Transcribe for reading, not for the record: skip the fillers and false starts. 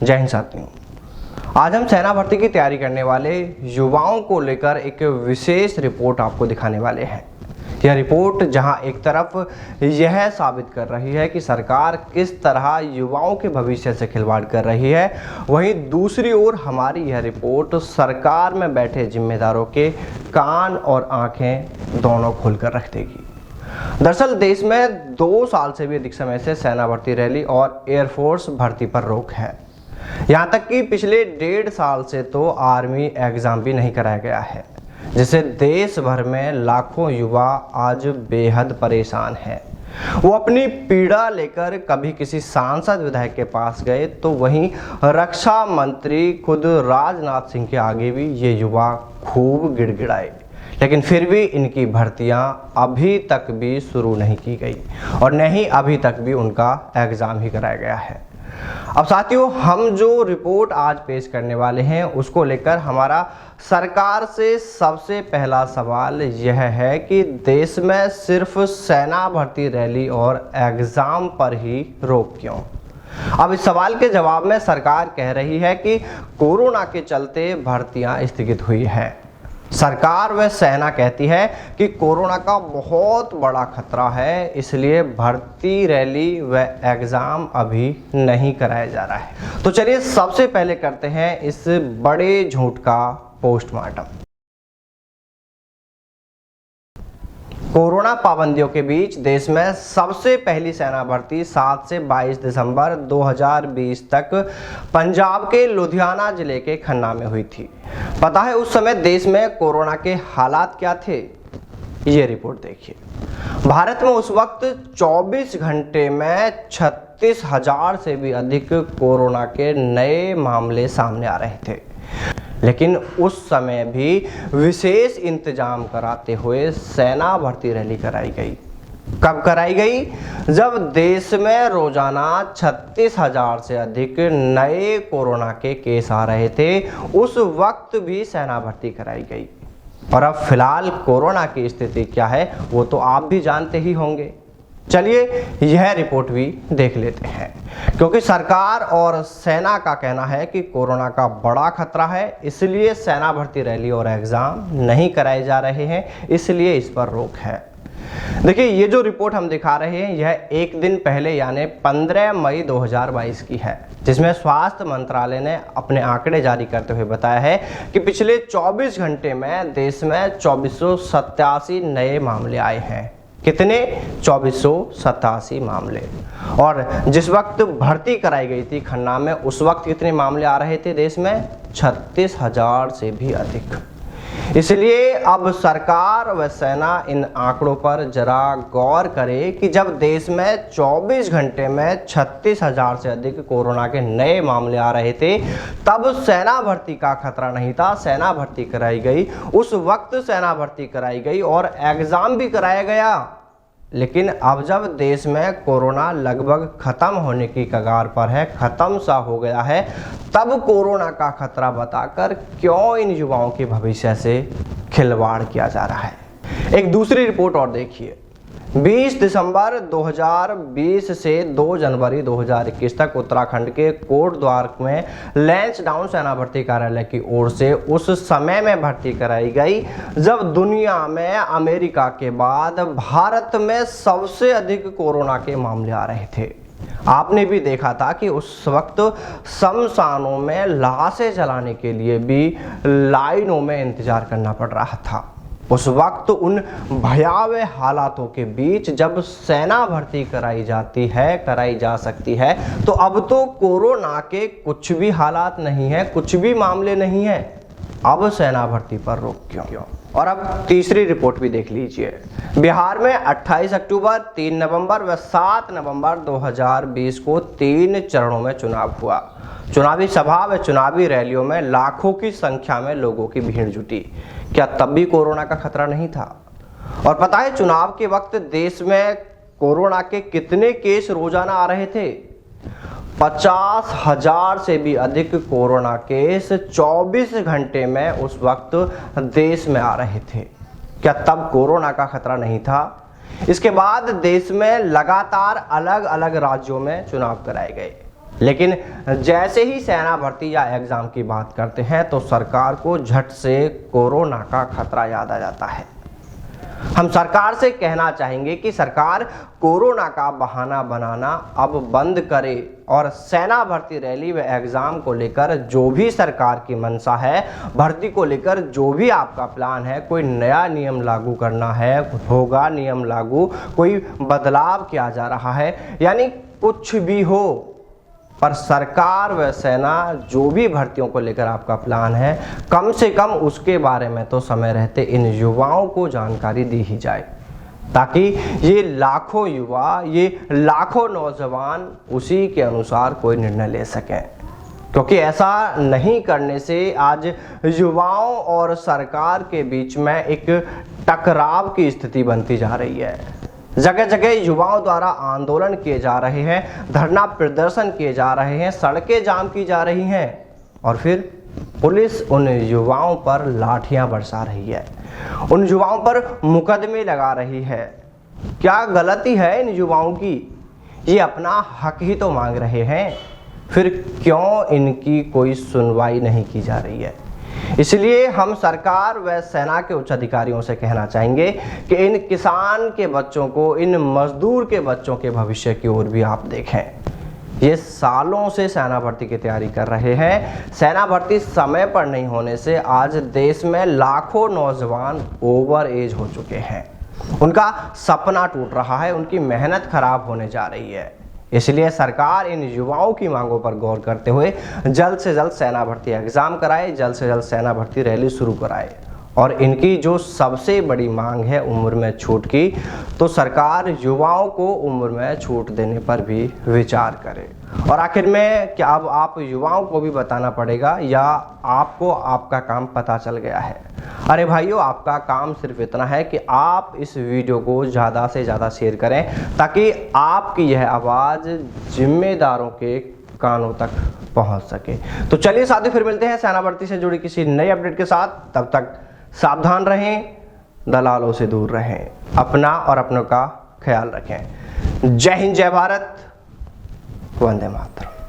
जय हिंद साथियों, आज हम सेना भर्ती की तैयारी करने वाले युवाओं को लेकर एक विशेष रिपोर्ट आपको दिखाने वाले हैं। यह रिपोर्ट जहां एक तरफ यह साबित कर रही है कि सरकार किस तरह युवाओं के भविष्य से खिलवाड़ कर रही है, वहीं दूसरी ओर हमारी यह रिपोर्ट सरकार में बैठे जिम्मेदारों के कान और आंखें दोनों खोलकर रख देगी। दरअसल देश में 2 साल से भी अधिक समय से सेना भर्ती रैली और एयरफोर्स भर्ती पर रोक है। यहाँ तक कि पिछले 1.5 साल से तो आर्मी एग्जाम भी नहीं कराया गया है, जिससे देश भर में लाखों युवा आज बेहद परेशान हैं। वो अपनी पीड़ा लेकर कभी किसी सांसद विधायक के पास गए तो वहीं रक्षा मंत्री खुद राजनाथ सिंह के आगे भी ये युवा खूब गिड़गिड़ाए, लेकिन फिर भी इनकी भर्तियां अभी तक भी शुरू नहीं की गई और न ही अभी तक भी उनका एग्ज़ाम ही कराया गया है। अब साथियों, हम जो रिपोर्ट आज पेश करने वाले हैं उसको लेकर हमारा सरकार से सबसे पहला सवाल यह है कि देश में सिर्फ सेना भर्ती रैली और एग्ज़ाम पर ही रोक क्यों? अब इस सवाल के जवाब में सरकार कह रही है कि कोरोना के चलते भर्तियां स्थगित हुई हैं। सरकार व सेना कहती है कि कोरोना का बहुत बड़ा खतरा है, इसलिए भर्ती रैली व एग्ज़ाम अभी नहीं कराया जा रहा है। तो चलिए सबसे पहले करते हैं इस बड़े झूठ का पोस्टमार्टम। कोरोना पाबंदियों के बीच देश में सबसे पहली सेना भर्ती 7 से 22 दिसंबर 2020 तक पंजाब के लुधियाना जिले के खन्ना में हुई थी। पता है उस समय देश में कोरोना के हालात क्या थे? ये रिपोर्ट देखिए। भारत में उस वक्त 24 घंटे में 36,000 से भी अधिक कोरोना के नए मामले सामने आ रहे थे, लेकिन उस समय भी विशेष इंतजाम कराते हुए सेना भर्ती रैली कराई गई। कब कराई गई? जब देश में रोजाना 36,000 से अधिक नए कोरोना के केस आ रहे थे, उस वक्त भी सेना भर्ती कराई गई। और अब फिलहाल कोरोना की स्थिति क्या है वो तो आप भी जानते ही होंगे। चलिए यह रिपोर्ट भी देख लेते हैं, क्योंकि सरकार और सेना का कहना है कि कोरोना का बड़ा खतरा है, इसलिए सेना भर्ती रैली और एग्ज़ाम नहीं कराए जा रहे हैं, इसलिए इस पर रोक है। देखिए, ये जो रिपोर्ट हम दिखा रहे हैं यह एक दिन पहले यानी 15 मई 2022 की है, जिसमें स्वास्थ्य मंत्रालय ने अपने आंकड़े जारी करते हुए बताया है कि पिछले 24 घंटे में देश में 2487 नए मामले आए हैं। कितने? 2487 मामले। और जिस वक्त भर्ती कराई गई थी खन्ना में, उस वक्त कितने मामले आ रहे थे देश में? 36,000 से भी अधिक। इसलिए अब सरकार व सेना इन आंकड़ों पर जरा गौर करे कि जब देश में 24 घंटे में 36,000 से अधिक कोरोना के नए मामले आ रहे थे, तब सेना भर्ती का खतरा नहीं था। सेना भर्ती कराई गई, उस वक्त सेना भर्ती कराई गई और एग्ज़ाम भी कराया गया। लेकिन अब जब देश में कोरोना लगभग खत्म होने की कगार पर है, खत्म सा हो गया है, तब कोरोना का खतरा बताकर क्यों इन युवाओं के भविष्य से खिलवाड़ किया जा रहा है? एक दूसरी रिपोर्ट और देखिए। 20 दिसंबर 2020 से 2 जनवरी 2021 तक उत्तराखंड के कोटद्वार में लैंसडाउन सेना भर्ती कार्यालय की ओर से उस समय में भर्ती कराई गई जब दुनिया में अमेरिका के बाद भारत में सबसे अधिक कोरोना के मामले आ रहे थे। आपने भी देखा था कि उस वक्त शमशानों में लाशें जलाने के लिए भी लाइनों में इंतजार करना पड़ रहा था। उस वक्त उन भयावह हालातों के बीच जब सेना भर्ती कराई जा सकती है, तो अब तो कोरोना के कुछ भी हालात नहीं है, कुछ भी मामले नहीं है। अब सेना भर्ती पर रोक क्यों? और अब तीसरी रिपोर्ट भी देख लीजिए। बिहार में 28 अक्टूबर, 3 नवंबर व 7 नवंबर 2020 को 3 चरणों में चुनाव हुआ। चुनावी सभा व चुनावी रैलियों में लाखों की संख्या में लोगों की भीड़ जुटी। क्या तब भी कोरोना का खतरा नहीं था? और पता है चुनाव के वक्त देश में कोरोना के कितने केस रोजाना आ रहे थे? 50,000 से भी अधिक कोरोना केस 24 घंटे में उस वक्त देश में आ रहे थे। क्या तब कोरोना का खतरा नहीं था? इसके बाद देश में लगातार अलग अलग राज्यों में चुनाव कराए गए। लेकिन जैसे ही सेना भर्ती या एग्ज़ाम की बात करते हैं तो सरकार को झट से कोरोना का खतरा याद आ जाता है। हम सरकार से कहना चाहेंगे कि सरकार कोरोना का बहाना बनाना अब बंद करे और सेना भर्ती रैली व एग्ज़ाम को लेकर जो भी सरकार की मंशा है, भर्ती को लेकर जो भी आपका प्लान है, कोई नया नियम लागू करना है, होगा नियम लागू, कोई बदलाव किया जा रहा है, यानी कुछ भी हो, पर सरकार व सेना जो भी भर्तियों को लेकर आपका प्लान है, कम से कम उसके बारे में तो समय रहते इन युवाओं को जानकारी दी ही जाए, ताकि ये लाखों युवा, ये लाखों नौजवान उसी के अनुसार कोई निर्णय ले सकें। क्योंकि ऐसा नहीं करने से आज युवाओं और सरकार के बीच में एक टकराव की स्थिति बनती जा रही है। जगह जगह युवाओं द्वारा आंदोलन किए जा रहे हैं, धरना प्रदर्शन किए जा रहे हैं, सड़कें जाम की जा रही हैं और फिर पुलिस उन युवाओं पर लाठियां बरसा रही है, उन युवाओं पर मुकदमे लगा रही है। क्या गलती है इन युवाओं की? ये अपना हक ही तो मांग रहे हैं, फिर क्यों इनकी कोई सुनवाई नहीं की जा रही है? इसलिए हम सरकार व सेना के उच्च अधिकारियों से कहना चाहेंगे कि इन किसान के बच्चों को, इन मजदूर के बच्चों के भविष्य की ओर भी आप देखें। ये सालों से सेना भर्ती की तैयारी कर रहे हैं। सेना भर्ती समय पर नहीं होने से आज देश में लाखों नौजवान ओवर एज हो चुके हैं, उनका सपना टूट रहा है, उनकी मेहनत खराब होने जा रही है। इसलिए सरकार इन युवाओं की मांगों पर गौर करते हुए जल्द से जल्द सेना भर्ती एग्ज़ाम कराए, जल्द से जल्द सेना भर्ती रैली शुरू कराए। और इनकी जो सबसे बड़ी मांग है उम्र में छूट की, तो सरकार युवाओं को उम्र में छूट देने पर भी विचार करे। और आखिर में क्या अब आप युवाओं को भी बताना पड़ेगा या आपको आपका काम पता चल गया है? अरे भाइयों, आपका काम सिर्फ इतना है कि आप इस वीडियो को ज़्यादा से ज़्यादा शेयर करें, ताकि आपकी यह आवाज़ जिम्मेदारों के कानों तक पहुंच सके। तो चलिए साथियों, फिर मिलते हैं सेना भर्ती से जुड़ी किसी नई अपडेट के साथ। तब तक सावधान रहें, दलालों से दूर रहें, अपना और अपनों का ख्याल रखें। जय हिंद, जय भारत, वंदे मातरम।